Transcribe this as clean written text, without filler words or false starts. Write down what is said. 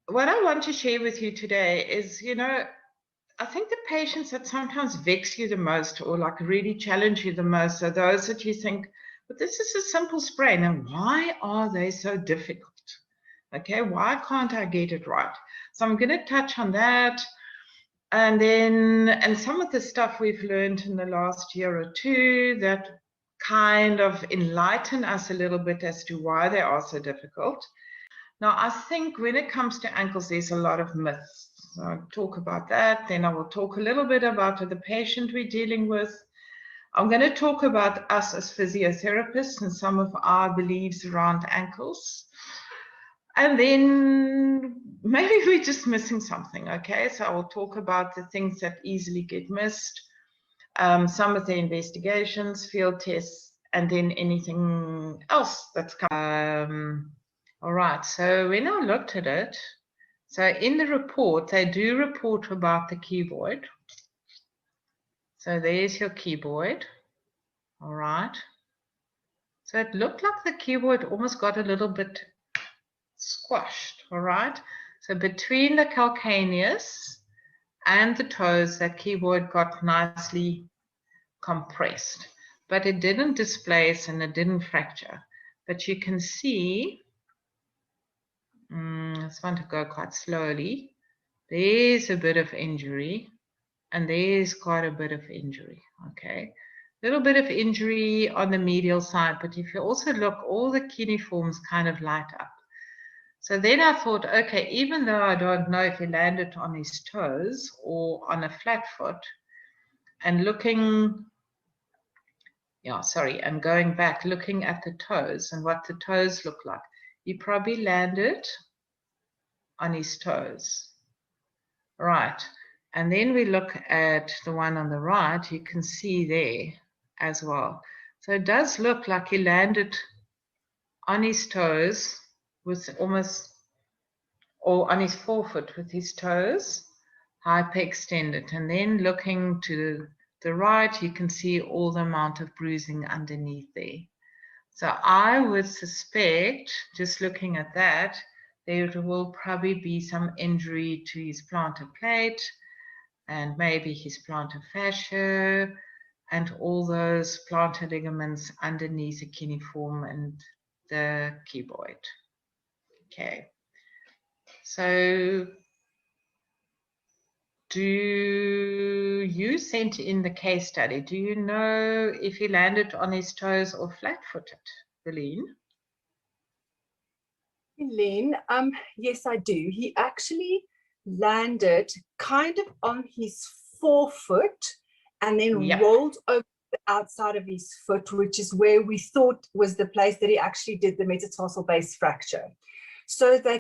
what I want to share with you today is, I think the patients that sometimes vex you the most or like really challenge you the most are those that you think, but this is a simple sprain, and why are they so difficult? Okay, why can't I get it right? So I'm going to touch on that. And some of the stuff we've learned in the last year or two that kind of enlighten us a little bit as to why they are so difficult. Now, I think when it comes to ankles, there's a lot of myths. So I'll talk about that. Then I will talk a little bit about the patient we're dealing with. I'm going to talk about us as physiotherapists and some of our beliefs around ankles. And then maybe we're just missing something, okay? So I will talk about the things that easily get missed, some of the investigations, field tests, and then anything else that's come. All right, so when I looked at it, so in the report, they do report about the cuboid. So there's your cuboid. All right. So it looked like the cuboid almost got a little bit squashed. All right. So between the calcaneus and the toes, that cuboid got nicely compressed. But it didn't displace and it didn't fracture. But you can see, I just want to go quite slowly. There's a bit of injury, and there's quite a bit of injury, okay? A little bit of injury on the medial side, but if you also look, all the cuneiforms kind of light up. So then I thought, okay, even though I don't know if he landed on his toes or on a flat foot, and looking, and going back, looking at the toes and what the toes look like, he probably landed on his toes. Right. And then we look at the one on the right, you can see there as well. So it does look like he landed on his toes with almost, or on his forefoot with his toes hyperextended. And then looking to the right, you can see all the amount of bruising underneath there. So I would suspect, just looking at that, there will probably be some injury to his plantar plate and maybe his plantar fascia and all those plantar ligaments underneath the cuneiform and the cuboid. Okay. So do you sent in the case study, do you know if he landed on his toes or flat-footed, Helene? Helene, yes, I do. He actually landed kind of on his forefoot and then rolled over the outside of his foot, which is where we thought was the place that he actually did the metatarsal base fracture. So they